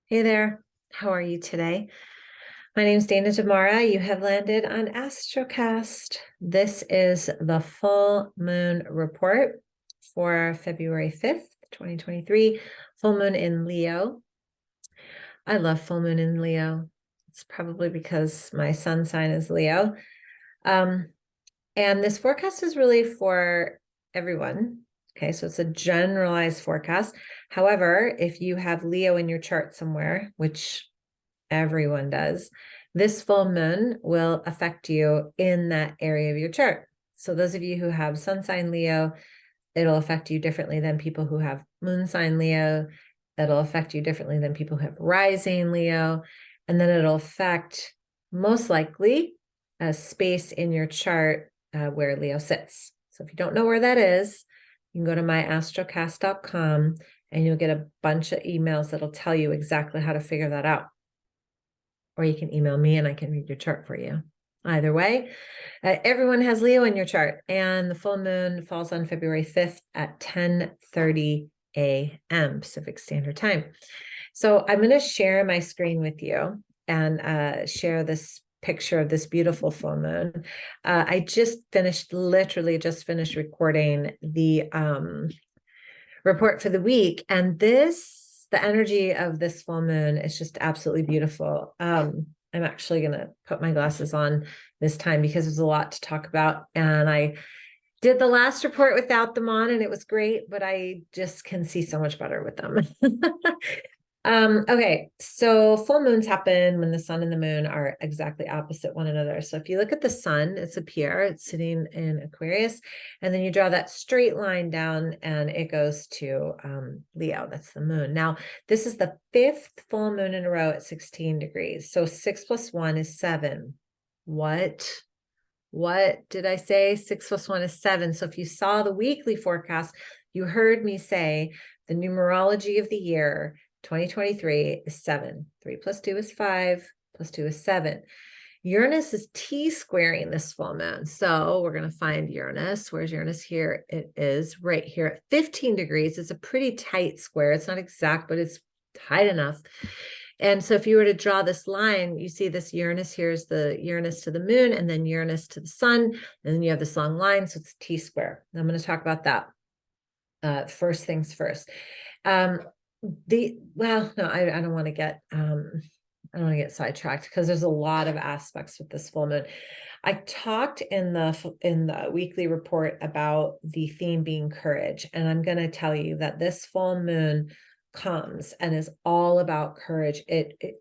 Hey there, how are you today? My name is Dana Damara. You have landed on Astrocast. This is the full moon report for February 5th, 2023, full moon in Leo. I love full moon in Leo. It's probably because my sun sign is Leo. Um, and this forecast is really for everyone. Okay, so it's a generalized forecast. However, if you have Leo in your chart somewhere, which everyone does, this full moon will affect you in that area of your chart. So those of you who have sun sign Leo, it'll affect you differently than people who have moon sign Leo. It'll affect you differently than people who have rising Leo. And then it'll affect, most likely, a space in your chart where Leo sits. So if you don't know where that is, you can go to myastrocast.com and you'll get a bunch of emails that'll tell you exactly how to figure that out. Or you can email me and I can read your chart for you. Either way, everyone has Leo in your chart, and the full moon falls on February 5th at 10:30 a.m. Pacific Standard Time. So I'm going to share my screen with you and share this picture of this beautiful full moon. I literally just finished recording the report for the week, and the energy of this full moon is just absolutely beautiful. I'm actually going to put my glasses on this time because there's a lot to talk about. And I did the last report without them on and it was great, but I just can see so much better with them. Okay, so full moons happen when the sun and the moon are exactly opposite one another. So if you look at the sun, it's up here, it's sitting in Aquarius, and then you draw that straight line down and it goes to Leo, that's the moon. Now, this is the fifth full moon in a row at 16 degrees. So 6 plus 1 is 7. What did I say? 6 plus 1 is 7. So if you saw the weekly forecast, you heard me say the numerology of the year 2023 is 7. 3 plus 2 is 5, plus 2 is 7. Uranus is T-squaring this full moon. So we're going to find Uranus. Where's Uranus? Here it is, right here at 15 degrees. It's a pretty tight square. It's not exact, but it's tight enough. And so if you were to draw this line, you see this Uranus, here's the Uranus to the moon, and then Uranus to the sun, and then you have this long line, so it's T-square. I'm going to talk about that. First things first. No, I don't want to get sidetracked because there's a lot of aspects with this full moon. I talked in the weekly report about the theme being courage, and I'm going to tell you that this full moon comes and is all about courage.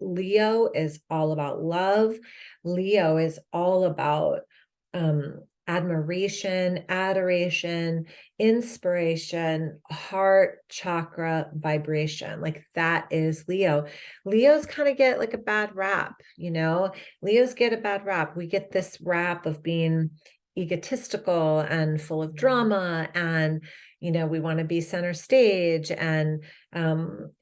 Leo is all about love. Leo is all about admiration, adoration, inspiration, heart chakra vibration. Like that is Leo. Leos kind of get like a bad rap, Leos get a bad rap. We get this rap of being egotistical and full of drama, and we want to be center stage, and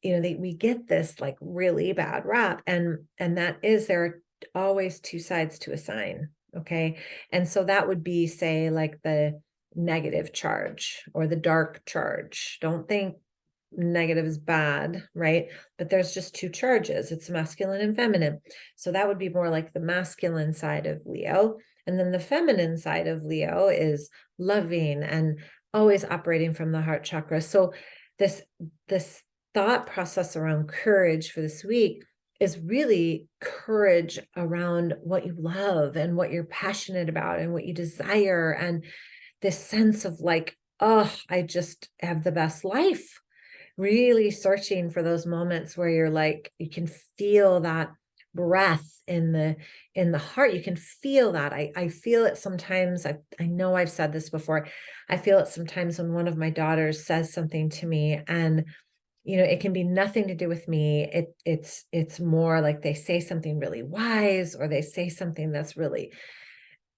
we get this like really bad rap, and that is, there are always two sides to a sign. Okay. And so that would be, say, like the negative charge or the dark charge. Don't think negative is bad, right? But there's just two charges. It's masculine and feminine. So that would be more like the masculine side of Leo. And then the feminine side of Leo is loving and always operating from the heart chakra. So this thought process around courage for this week is really courage around what you love and what you're passionate about and what you desire, and this sense of like, oh, I just have the best life. Really searching for those moments where you're like, you can feel that breath in the heart. You can feel that. I feel it sometimes. I know I've said this before. I feel it sometimes when one of my daughters says something to me, and it can be nothing to do with me. It's more like they say something really wise, or they say something that's really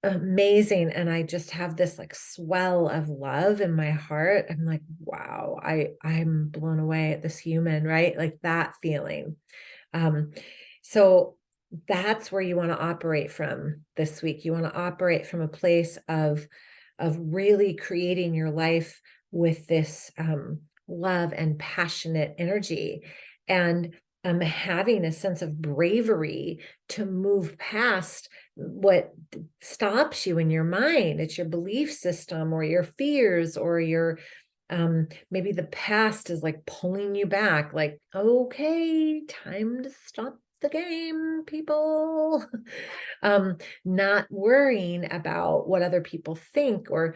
amazing, and I just have this like swell of love in my heart. I'm like, wow, I'm blown away at this human, right? Like that feeling. So that's where you want to operate from this week. You want to operate from a place of really creating your life with this love and passionate energy. And having a sense of bravery to move past what stops you in your mind. It's your belief system or your fears or your maybe the past is like pulling you back, like, okay, time to stop the game, people. Not worrying about what other people think or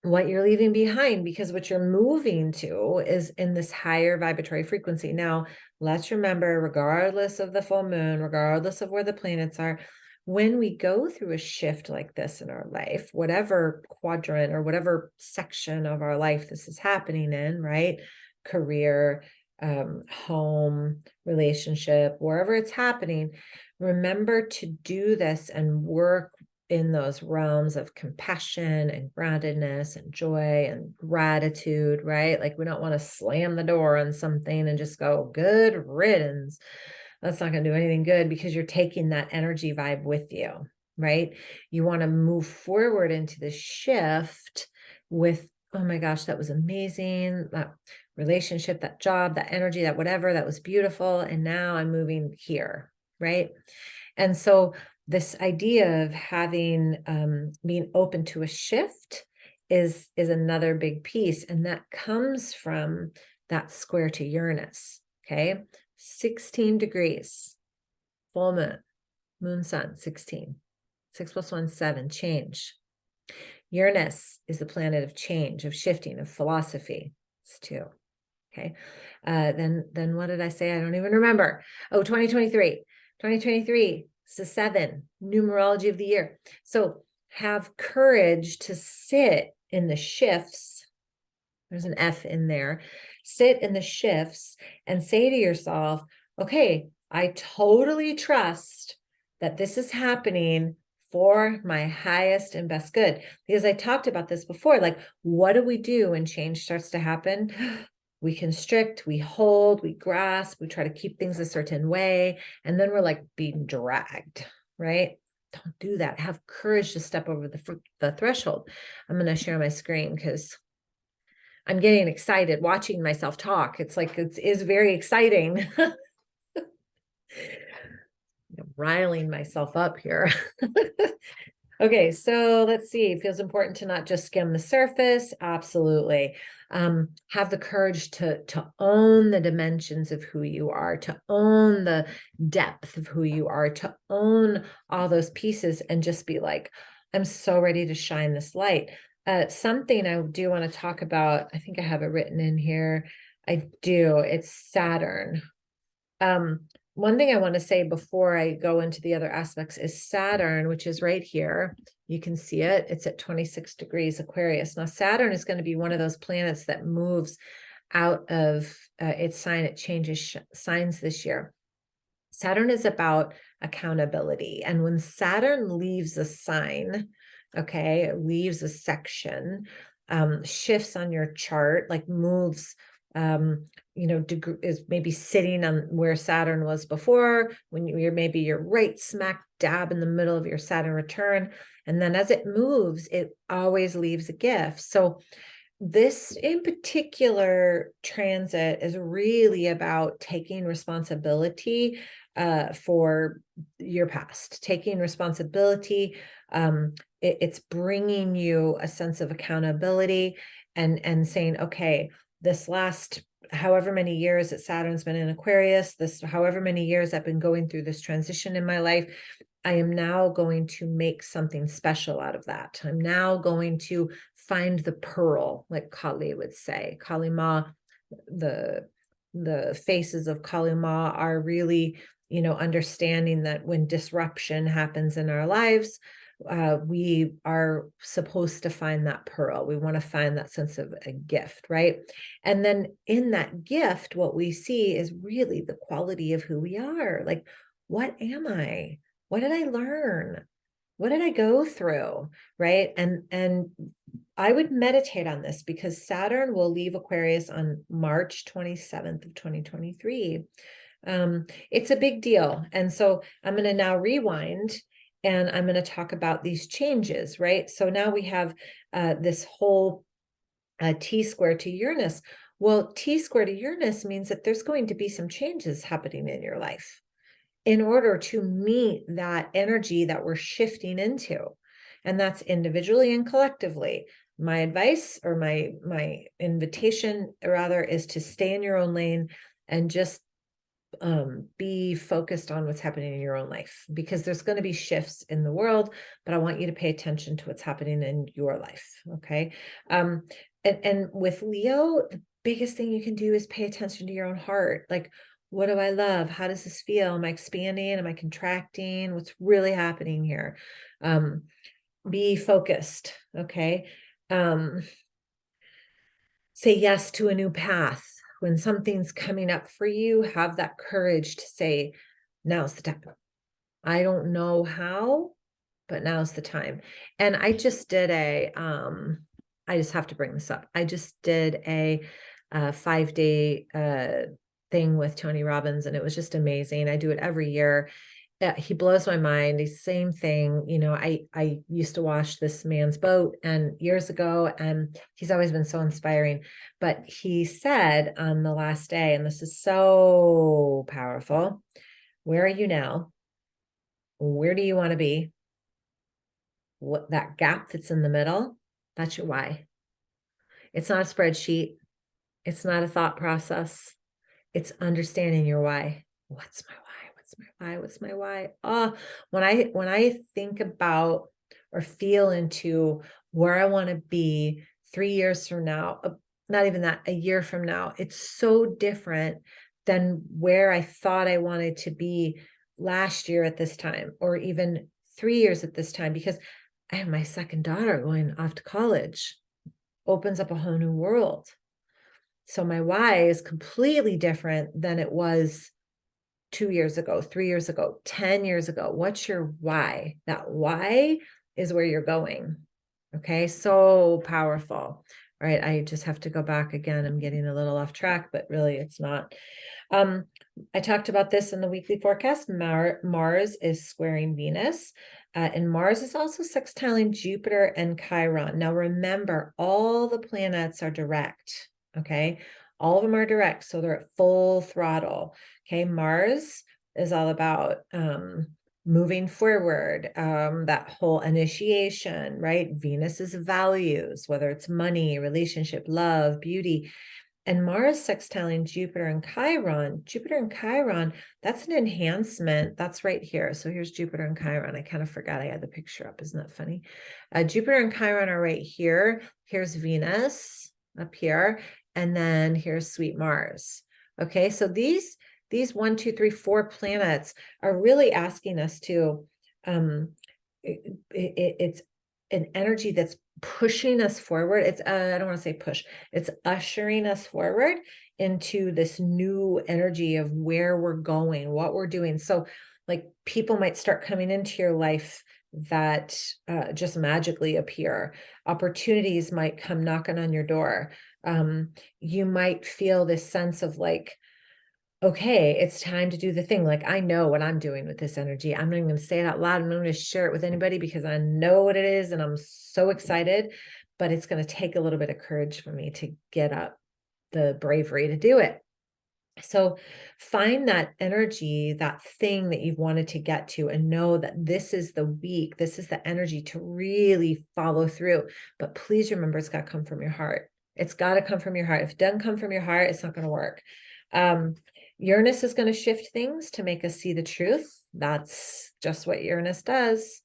what you're leaving behind, because what you're moving to is in this higher vibratory frequency. Now, let's remember, regardless of the full moon, regardless of where the planets are, when we go through a shift like this in our life, whatever quadrant or whatever section of our life this is happening in, right? Career, home, relationship, wherever it's happening, remember to do this and work in those realms of compassion and groundedness and joy and gratitude, right? Like, we don't want to slam the door on something and just go, good riddance. That's not going to do anything good, because you're taking that energy vibe with you, right? You want to move forward into the shift with, oh my gosh, that was amazing. That relationship, that job, that energy, that whatever, that was beautiful. And now I'm moving here, right? And so this idea of having being open to a shift is another big piece, and that comes from that square to Uranus. Okay, 16 degrees, full moon, sun, 16. 6 + 1, 7, change. Uranus is the planet of change, of shifting, of philosophy. It's 2. Okay, then what did I say? I don't even remember. Oh, 2023. 2023. It's the 7, numerology of the year. So have courage to sit in the shifts. There's an F in there. Sit in the shifts and say to yourself, okay, I totally trust that this is happening for my highest and best good. Because I talked about this before, like, what do we do when change starts to happen? We constrict, we hold, we grasp, we try to keep things a certain way, and then we're like being dragged, right? Don't do that. Have courage to step over the threshold. I'm going to share my screen because I'm getting excited watching myself talk. It's like, it is very exciting. I'm riling myself up here. Okay, so let's see. It feels important to not just skim the surface. Absolutely. Have the courage to own the dimensions of who you are, to own the depth of who you are, to own all those pieces, and just be like, I'm so ready to shine this light. Something I do want to talk about, I think I have it written in here. I do. It's Saturn. One thing I want to say before I go into the other aspects is Saturn, which is right here. You can see it. It's at 26 degrees Aquarius. Now, Saturn is going to be one of those planets that moves out of its sign. It changes signs this year. Saturn is about accountability. And when Saturn leaves a sign, okay, leaves a section, shifts on your chart, like moves, is maybe sitting on where Saturn was before, when you're right smack dab in the middle of your Saturn return. And then as it moves, it always leaves a gift. So this in particular transit is really about taking responsibility for your past, taking responsibility. It's bringing you a sense of accountability and saying, okay, this last however many years that Saturn's been in Aquarius, this however many years I've been going through this transition in my life, I am now going to make something special out of that. I'm now going to find the pearl, like Kali would say. Kali Ma, the faces of Kali Ma are really, understanding that when disruption happens in our lives, we are supposed to find that pearl. We want to find that sense of a gift, right? And then in that gift, what we see is really the quality of who we are. Like, what am I? What did I learn? What did I go through? Right. And I would meditate on this, because Saturn will leave Aquarius on March 27th of 2023. It's a big deal. And so I'm going to now rewind, and I'm going to talk about these changes, right? So now we have this whole T square to Uranus. Well, T squared to Uranus means that there's going to be some changes happening in your life in order to meet that energy that we're shifting into. And that's individually and collectively. My advice, or my invitation rather, is to stay in your own lane and just be focused on what's happening in your own life, because there's going to be shifts in the world, but I want you to pay attention to what's happening in your life. Okay. And with Leo, the biggest thing you can do is pay attention to your own heart. Like, what do I love? How does this feel? Am I expanding? Am I contracting? What's really happening here? Be focused. Okay. Say yes to a new path. When something's coming up for you, have that courage to say, now's the time. I don't know how, but now's the time. And I just did I just have to bring this up. I just did a 5-day thing with Tony Robbins, and it was just amazing. I do it every year. He blows my mind. He's same thing. I used to wash this man's boat and years ago, and he's always been so inspiring. But he said on the last day, and this is so powerful, where are you now? Where do you want to be? What that gap that's in the middle, that's your why. It's not a spreadsheet. It's not a thought process. It's understanding your why. What's my why? What's my why? What's my why? Oh, when I think about or feel into where I want to be 3 years from now, not even that, a year from now, it's so different than where I thought I wanted to be last year at this time, or even 3 years at this time, because I have my second daughter going off to college, opens up a whole new world. So my why is completely different than it was 2 years ago, 3 years ago, 10 years ago. What's your why? That why is where you're going. Okay. So powerful. All right. I just have to go back again. I'm getting a little off track, but really it's not. I talked about this in the weekly forecast. Mars is squaring Venus, and Mars is also sextiling Jupiter and Chiron. Now, remember, all the planets are direct. Okay. All of them are direct. So they're at full throttle. Okay. Mars is all about moving forward, that whole initiation, right? Venus is values, whether it's money, relationship, love, beauty. And Mars sextiling Jupiter and Chiron, that's an enhancement. That's right here. So here's Jupiter and Chiron. I kind of forgot I had the picture up. Isn't that funny? Jupiter and Chiron are right here. Here's Venus up here. And then here's sweet Mars. Okay, so these 1, 2, 3, 4 planets are really asking us to, it's an energy that's pushing us forward. It's I don't want to say push, it's ushering us forward into this new energy of where we're going, what we're doing. So like, people might start coming into your life that just magically appear. Opportunities might come knocking on your door. You might feel this sense of like, okay, it's time to do the thing. Like, I know what I'm doing with this energy. I'm not even going to say it out loud. I'm not going to share it with anybody because I know what it is and I'm so excited, but it's going to take a little bit of courage for me to get up the bravery to do it. So find that energy, that thing that you've wanted to get to, and know that this is the week, this is the energy to really follow through. But please remember, it's got to come from your heart. It's got to come from your heart. If it doesn't come from your heart, it's not going to work. Uranus is going to shift things to make us see the truth. That's just what Uranus does.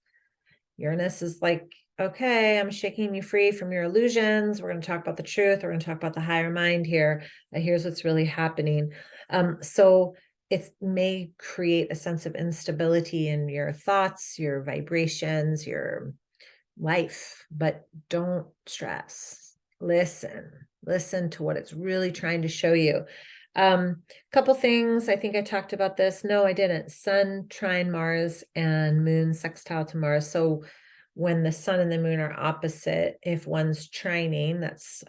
Uranus is like, okay, I'm shaking you free from your illusions. We're going to talk about the truth. We're going to talk about the higher mind here. Here's what's really happening. So it may create a sense of instability in your thoughts, your vibrations, your life, but don't stress. Listen to what it's really trying to show you. Couple things. I think I talked about this. No, I didn't. Sun trine Mars and moon sextile to Mars. So when the sun and the moon are opposite, if one's trining, that's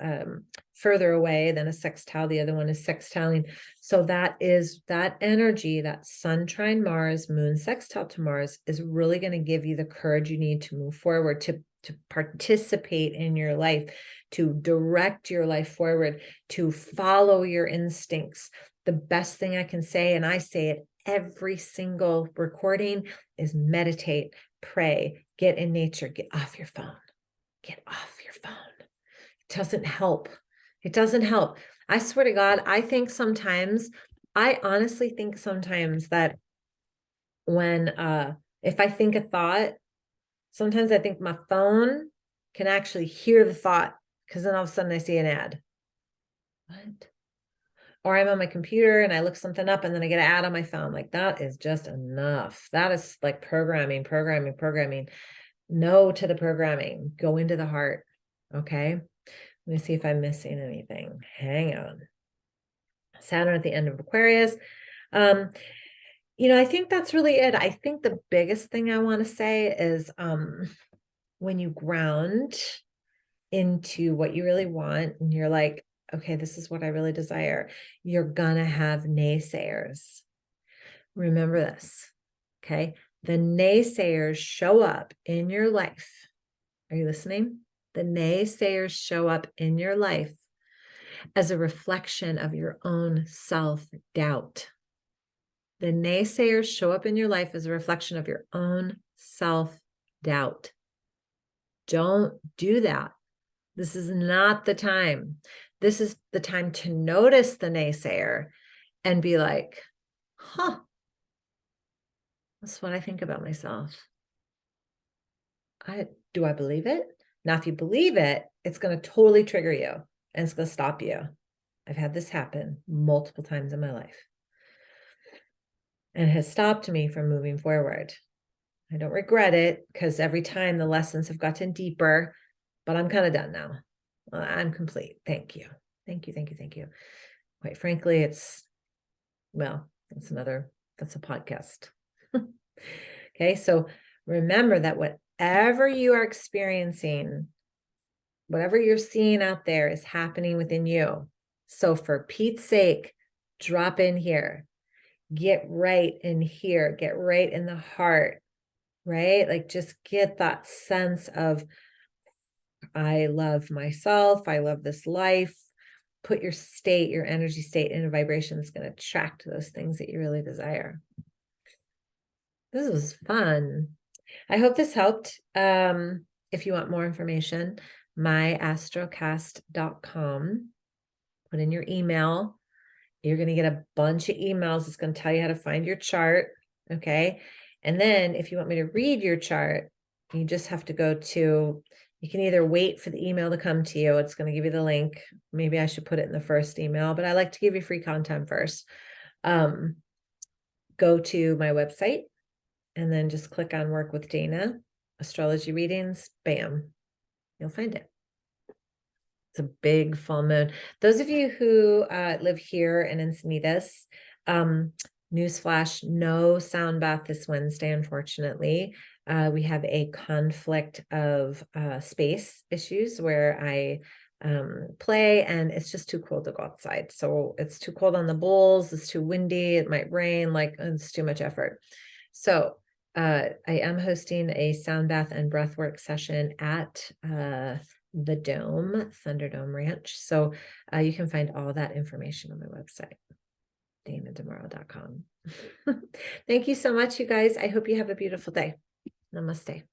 further away than a sextile, the other one is sextiling. So that is that energy, that sun trine Mars, moon sextile to Mars, is really going to give you the courage you need to move forward, to to participate in your life, to direct your life forward, to follow your instincts. The best thing I can say, and I say it every single recording, is meditate, pray, get in nature, get off your phone. Get off your phone. It doesn't help. It doesn't help. I swear to God, I honestly think sometimes that when, if I think a thought, sometimes I think my phone can actually hear the thought, because then all of a sudden I see an ad. What? Or I'm on my computer and I look something up and then I get an ad on my phone. Like, that is just enough. That is like programming. No to the programming. Go into the heart. Okay. Let me see if I'm missing anything. Hang on. Saturn at the end of Aquarius. I think that's really it. I think the biggest thing I want to say is when you ground into what you really want and you're like, okay, this is what I really desire, you're gonna have naysayers. Remember this, okay? The naysayers show up in your life. Are you listening? The naysayers show up in your life as a reflection of your own self-doubt. The naysayers show up in your life as a reflection of your own self-doubt. Don't do that. This is not the time. This is the time to notice the naysayer and be like, huh, that's what I think about myself. Do I believe it? Now, if you believe it, it's going to totally trigger you and it's going to stop you. I've had this happen multiple times in my life. And it has stopped me from moving forward. I don't regret it because every time the lessons have gotten deeper, but I'm kind of done now. I'm complete. Thank you. Thank you. Thank you. Thank you. Quite frankly, that's a podcast. Okay. So remember that whatever you are experiencing, whatever you're seeing out there is happening within you. So for Pete's sake, drop in here, get right in here, get right in the heart, right? Like, just get that sense of, I love myself. I love this life. Put your energy state in a vibration that's going to attract those things that you really desire. This was fun. I hope this helped. If you want more information, myastrocast.com. Put in your email. You're going to get a bunch of emails. It's going to tell you how to find your chart. Okay. And then if you want me to read your chart, you just have to you can either wait for the email to come to you. It's going to give you the link. Maybe I should put it in the first email, but I like to give you free content first. Go to my website and then just click on Work with Dana, astrology readings, bam, you'll find it. It's a big full moon. Those of you who live here in Encinitas, newsflash, no sound bath this Wednesday, unfortunately. We have a conflict of space issues where I play and it's just too cold to go outside. So it's too cold on the bowls, it's too windy, it might rain, like it's too much effort. So I am hosting a sound bath and breathwork session at the Dome, Thunderdome Ranch. So you can find all that information on my website, danademaro.com. Thank you so much, you guys. I hope you have a beautiful day. Namaste.